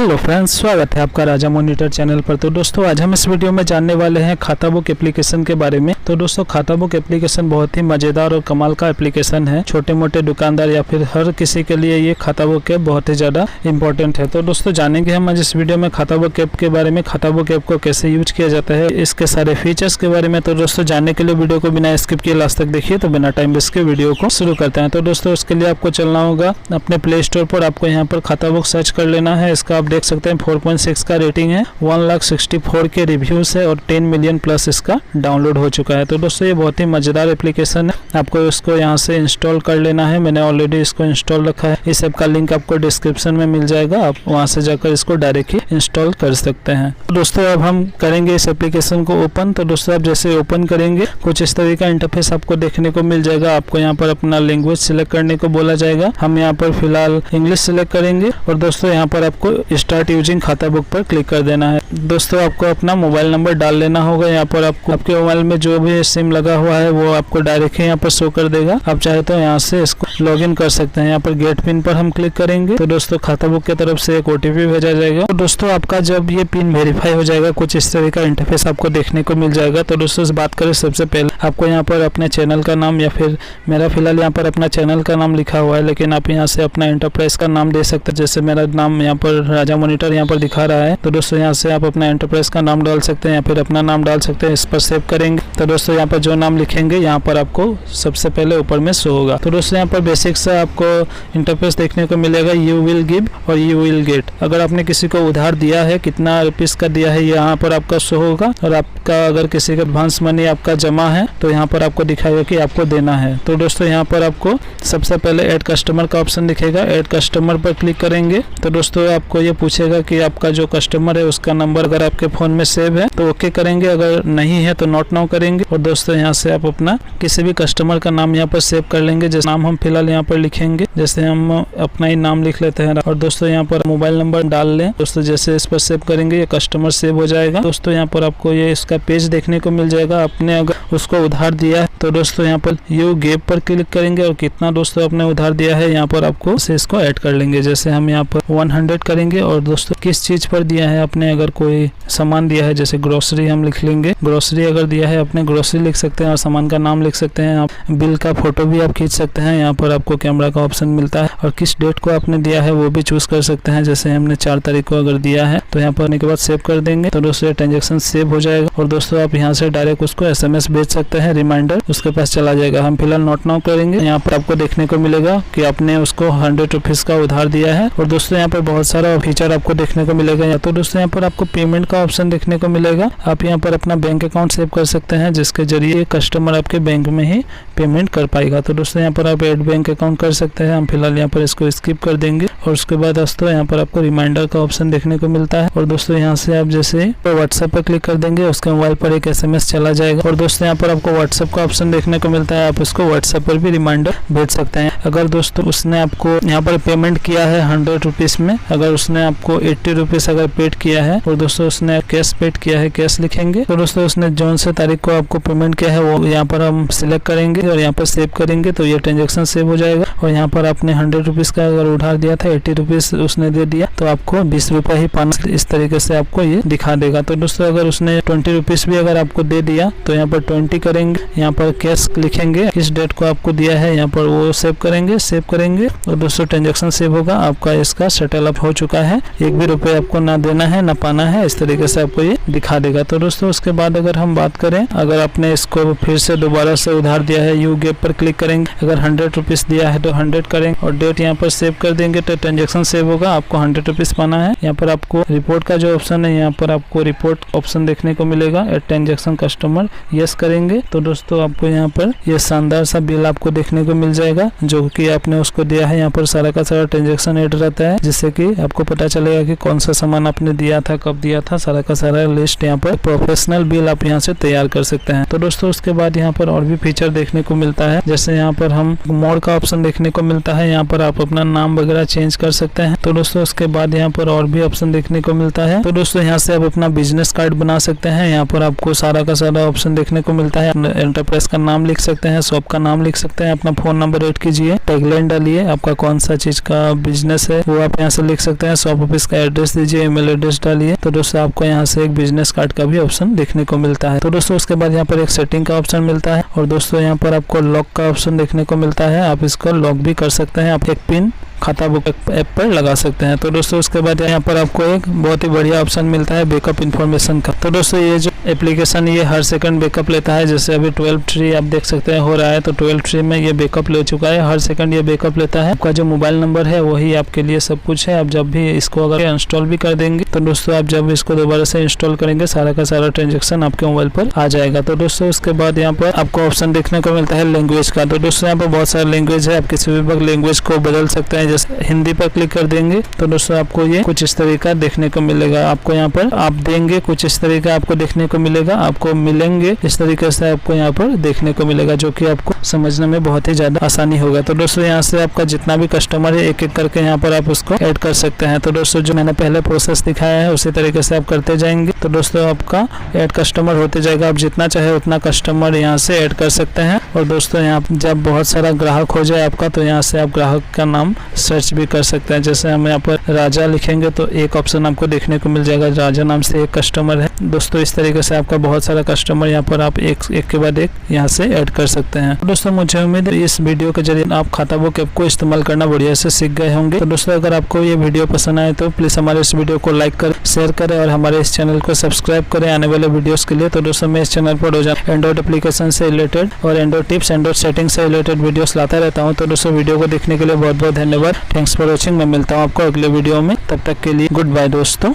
Hello friends, स्वागत है आपका राजमोनिटर चैनल पर। तो दोस्तों आज हम इस वीडियो में जानने वाले हैं खाता बुक एप्लीकेशन के बारे में। तो दोस्तों खाता बुक एप्लीकेशन बहुत ही मज़ेदार और कमाल का एप्लीकेशन है। छोटे मोटे दुकानदार या फिर हर किसी के लिए ये खाता बुक ऐप बहुत ही ज़्यादा इंपॉर्टेंट है। तो दोस्तों जानेंगे हम आज इस वीडियो में खाता बुक ऐप के बारे में, खाता बुक ऐप को कैसे यूज किया जाता है, इसके सारे फीचर्स के बारे में। तो दोस्तों जानने के लिए वीडियो को बिना स्किप किए लास्ट तक देखिए। तो बिना टाइम वेस्ट के वीडियो को शुरू करते हैं। तो दोस्तों उसके लिए आपको चलना होगा अपने प्ले स्टोर पर। आपको यहाँ पर खाता बुक सर्च कर लेना है। इसका आप देख सकते हैं 4.6 का रेटिंग है, 1,64,000 के रिव्यूज है और 10 मिलियन प्लस इसका डाउनलोड हो चुका है। तो दोस्तों ये बहुत ही मजेदार एप्लीकेशन है। आपको इसको यहाँ से इंस्टॉल कर लेना है। मैंने ऑलरेडी इसको इंस्टॉल रखा है। इस ऐप का लिंक आपको डिस्क्रिप्शन में मिल जाएगा, आप वहाँ से जाकर इसको डायरेक्ट ही इंस्टॉल कर सकते हैं। तो दोस्तों अब हम करेंगे इस एप्लीकेशन को ओपन। तो दोस्तों आप जैसे ओपन करेंगे कुछ इस तरह का इंटरफेस आपको देखने को मिल जाएगा। आपको यहाँ पर अपना लैंग्वेज सिलेक्ट करने को बोला जाएगा। हम यहाँ पर फिलहाल इंग्लिश सिलेक्ट करेंगे और दोस्तों यहाँ पर आपको स्टार्ट यूजिंग खाता बुक पर क्लिक कर देना है। दोस्तों आपको अपना मोबाइल नंबर डाल लेना होगा। यहाँ पर आपको आपके मोबाइल में जो भी सिम लगा हुआ है वो आपको डायरेक्ट यहाँ पर शो कर देगा। आप चाहे तो यहाँ से इसको लॉगिन कर सकते हैं। यहाँ पर गेट पिन पर हम क्लिक करेंगे तो दोस्तों खाता बुक की तरफ से एक OTP भेजा जाएगा। तो दोस्तों आपका जब ये पिन वेरीफाई हो जाएगा कुछ इस तरह का इंटरफेस आपको देखने को मिल जाएगा। तो दोस्तों इस बात करें सबसे पहले आपको यहाँ पर अपने चैनल का नाम, या फिर मेरा फिलहाल यहाँ पर अपना चैनल का नाम लिखा हुआ है, लेकिन आप यहाँ से अपना एंटरप्राइज का नाम दे सकते हैं। जैसे मेरा नाम यहाँ पर राजमोनिटर यहाँ पर दिखा रहा है। तो दोस्तों यहाँ से आप अपना एंटरप्राइज का नाम डाल सकते हैं या फिर अपना नाम डाल सकते हैं। इस पर सेव करेंगे तो दोस्तों यहाँ पर जो नाम लिखेंगे यहाँ पर आपको सबसे पहले ऊपर में शो होगा। तो दोस्तों यहाँ पर बेसिक से आपको इंटरफेस देखने को मिलेगा, यू विल गिव और यू विल गेट। अगर आपने किसी को उधार दिया है, कितना रुपीस का दिया है, यहाँ पर आपका शो होगा। और आपका अगर किसी का एडवांस मनी आपका जमा है तो यहाँ पर आपको दिखाएगा कि आपको देना है। तो दोस्तों यहाँ पर आपको सबसे पहले ऐड कस्टमर का ऑप्शन दिखेगा। ऐड कस्टमर पर क्लिक करेंगे तो दोस्तों आपको ये पूछेगा कि आपका जो कस्टमर है उसका नंबर अगर आपके फोन में सेव है तो ओके करेंगे, अगर नहीं है तो नॉट नाउ करेंगे। और दोस्तों यहाँ से आप अपना किसी भी कस्टमर का नाम यहाँ पर सेव कर लेंगे। जैसे नाम हम फिलहाल यहाँ पर लिखेंगे, जैसे हम अपना ही नाम लिख लेते हैं। और दोस्तों यहाँ पर मोबाइल नंबर डाल लें। दोस्तों जैसे इस पर सेव करेंगे ये कस्टमर सेव हो जाएगा। दोस्तों यहाँ पर आपको ये इसका पेज देखने को मिल जाएगा। आपने अगर उसको उधार दिया है तो दोस्तों यहाँ पर यू गेव पर क्लिक करेंगे और कितना दोस्तों आपने उधार दिया है यहाँ पर आपको से इसको ऐड कर लेंगे। जैसे हम यहाँ पर 100 करेंगे और दोस्तों किस चीज पर दिया है आपने, अगर कोई सामान दिया है जैसे ग्रोसरी हम लिख लेंगे। ग्रोसरी अगर दिया है अपने ग्रोसरी लिख सकते हैं और सामान का नाम लिख सकते हैं। आप बिल का फोटो भी आप खींच सकते हैं। यहाँ पर आपको कैमरा का ऑप्शन मिलता है और किस डेट को आपने दिया है वो भी चूज कर सकते हैं। जैसे हमने 4 तारीख को अगर दिया है तो यहाँ पर आने के बाद सेव कर देंगे तो दोस्तों ट्रांजेक्शन सेव हो जाएगा। और दोस्तों आप यहाँ से डायरेक्ट उसको SMS भेज सकते हैं, रिमाइंडर उसके पास चला जाएगा। हम फिलहाल नोट नाउ करेंगे। यहाँ पर आपको देखने को मिलेगा कि आपने उसको 100 रुपीज का उधार दिया है। और दोस्तों यहाँ पर बहुत सारा फीचर आपको देखने को मिलेगा। तो दोस्तों यहाँ पर आपको पेमेंट का ऑप्शन देखने को मिलेगा। आप यहाँ पर अपना बैंक अकाउंट सेव कर सकते हैं जिसके जरिए कस्टमर आपके बैंक में ही पेमेंट कर पाएगा। तो दोस्तों यहाँ पर आप ऐड बैंक अकाउंट कर सकते हैं। हम फिलहाल यहाँ पर इसको स्किप कर देंगे। और उसके बाद दोस्तों यहाँ पर आपको रिमाइंडर का ऑप्शन देखने को मिलता है। और दोस्तों यहाँ से आप जैसे व्हाट्सएप पर क्लिक कर देंगे उसके मोबाइल पर एक SMS चला जाएगा। और दोस्तों यहाँ पर आपको व्हाट्सएप का ऑप्शन देखने को मिलता है। आप उसको व्हाट्सएप पर भी रिमाइंडर भेज सकते हैं। अगर दोस्तों उसने आपको यहाँ पर पेमेंट किया है 100 रुपीज में, अगर उसने आपको 80 रुपीज अगर पेड किया है और दोस्तों उसने कैश पेड किया है, कैश लिखेंगे। तो दोस्तों उसने जौन से तारीख को आपको पेमेंट किया है वो यहाँ पर हम सिलेक्ट करेंगे और यहाँ पर सेव करेंगे तो ये ट्रांजेक्शन सेव हो जाएगा। और यहाँ पर आपने 100 रुपीज का अगर उधार दिया था, 80 रुपीज उसने दे दिया तो आपको 20 रुपये ही पाना, इस तरीके से आपको ये दिखा देगा। तो दोस्तों अगर उसने 20 रुपीज भी अगर आपको दे दिया तो यहाँ पर 20 करेंगे, यहाँ पर कैश लिखेंगे, किस डेट को आपको दिया है यहाँ पर वो सेव करेंगे और दोस्तों ट्रांजेक्शन सेव होगा। आपका इसका सेटल अप हो चुका है, एक भी रुपये आपको ना देना है ना पाना है, इस तरीके से आपको ये दिखा देगा। तो दोस्तों उसके बाद अगर हम बात करें, अगर आपने इसको फिर से दोबारा से उधार दिया है यू गेव पर क्लिक करेंगे। अगर 100 रुपीज दिया है तो 100 करेंगे और डेट यहाँ पर सेव कर देंगे तो ट्रांजेक्शन सेव होगा। आपको 100 रुपीज पाना है। यहाँ पर आपको रिपोर्ट का जो ऑप्शन है यहाँ पर आपको रिपोर्ट ऑप्शन देखने को मिलेगा। ट्रांजेक्शन कस्टमर यस करेंगे तो दोस्तों आपको यहाँ पर ये शानदार सा बिल आपको देखने को मिल जाएगा जो कि आपने उसको दिया है। यहाँ पर सारा का सारा ट्रांजेक्शन ऐड रहता है जिससे कि आपको पता चलेगा कि कौन सा सामान आपने दिया था, कब दिया था, सारा का सारा लिस्ट यहाँ पर प्रोफेशनल बिल आप यहाँ से तैयार कर सकते हैं। तो दोस्तों उसके बाद यहाँ पर और भी फीचर देखने को मिलता है। जैसे यहाँ पर हम मोड का ऑप्शन देखने को मिलता है। यहाँ पर आप अपना नाम वगैरह चेंज कर सकते हैं। तो दोस्तों उसके बाद यहाँ पर और भी ऑप्शन देखने को मिलता है। तो दोस्तों यहाँ से आप अपना बिजनेस कार्ड बना सकते हैं। यहाँ पर आपको सारा का सारा ऑप्शन देखने को मिलता है। एंटरप्राइज का नाम लिख सकते हैं, शॉप का नाम लिख सकते हैं, अपना फोन नंबर ऐड कीजिए, टैगलाइन डालिए, आपका कौन सा चीज का बिजनेस है वो आप यहाँ से लिख सकते हैं। शॉप आप ऑफिस का एड्रेस दीजिए, ईमेल एड्रेस डालिए, तो दोस्तों आपको यहाँ से एक बिजनेस कार्ड का भी ऑप्शन देखने को मिलता है। तो दोस्तों उसके बाद यहाँ पर एक सेटिंग का ऑप्शन मिलता है और दोस्तों यहाँ पर आपको लॉक का ऑप्शन देखने को मिलता है। आप इसको लॉक भी कर सकते हैं, आप एक पिन खाता बुक ऐप पर लगा सकते हैं। तो दोस्तों उसके बाद यहाँ पर आपको एक बहुत ही बढ़िया ऑप्शन मिलता है बैकअप इन्फॉर्मेशन का। तो दोस्तों ये जो एप्लीकेशन ये हर सेकंड बैकअप लेता है। जैसे अभी 12 ट्री आप देख सकते हैं हो रहा है, तो 12 ट्री में ये बैकअप ले चुका है। हर सेकंड ये बैकअप लेता है। आपका जो मोबाइल नंबर है वही आपके लिए सब कुछ है। आप जब भी इसको अगर इंस्टॉल भी कर देंगे तो दोस्तों आप जब इसको दोबारा से इंस्टॉल करेंगे सारा का सारा ट्रांजेक्शन आपके मोबाइल पर आ जाएगा। तो दोस्तों उसके बाद यहाँ पर आपको ऑप्शन देखने को मिलता है लैंग्वेज का। तो दोस्तों यहाँ पर बहुत सारे लैंग्वेज है, आप किसी भी लैंग्वेज को बदल सकते हैं। जैसे हिंदी पर क्लिक कर देंगे तो दोस्तों आपको ये कुछ इस तरीका देखने को मिलेगा। आपको यहाँ पर आप देंगे कुछ इस तरीका आपको देखने को मिलेगा, आपको मिलेंगे इस तरीके से आपको यहाँ पर देखने को मिलेगा, जो कि आपको समझने में बहुत ही ज्यादा आसानी होगा। तो दोस्तों यहाँ से आपका जितना भी कस्टमर है एक एक करके यहाँ पर आप उसको ऐड कर सकते हैं। तो दोस्तों जो मैंने पहले प्रोसेस दिखाया है उसी तरीके से आप करते जाएंगे तो दोस्तों आपका ऐड कस्टमर होते जाएगा। आप जितना चाहे उतना कस्टमर यहाँ से ऐड कर सकते हैं। और दोस्तों यहाँ जब बहुत सारा ग्राहक हो जाए आपका तो यहाँ से आप ग्राहक का नाम सर्च भी कर सकते हैं। जैसे हम यहाँ पर राजा लिखेंगे तो एक ऑप्शन आपको देखने को मिल जाएगा, राजा नाम से एक कस्टमर है। दोस्तों इस तरीके से आपका बहुत सारा कस्टमर यहाँ पर आप एक के बाद एक यहाँ से ऐड कर सकते हैं। दोस्तों मुझे उम्मीद है इस वीडियो के जरिए आप खाता बुक ऐप को इस्तेमाल करना बढ़िया से सीख गए होंगे। तो दोस्तों अगर आपको ये वीडियो पसंद आए तो प्लीज हमारे इस वीडियो को लाइक करें, शेयर करें और हमारे इस चैनल को सब्सक्राइब करें आने वाले वीडियोस के लिए। तो दोस्तों मैं इस चैनल पर रोजाना एंड्रॉइड एप्लीकेशन से रिलेटेड और एंड्रॉइड टिप्स, एंड्रॉइड सेटिंग से रिलेटेड वीडियोस लाता रहता हूँ। तो दोस्तों वीडियो को देखने के लिए बहुत बहुत धन्यवाद। Thanks for watching. मैं मिलता हूँ आपको अगले वीडियो में, तब तक के लिए गुड बाय दोस्तों।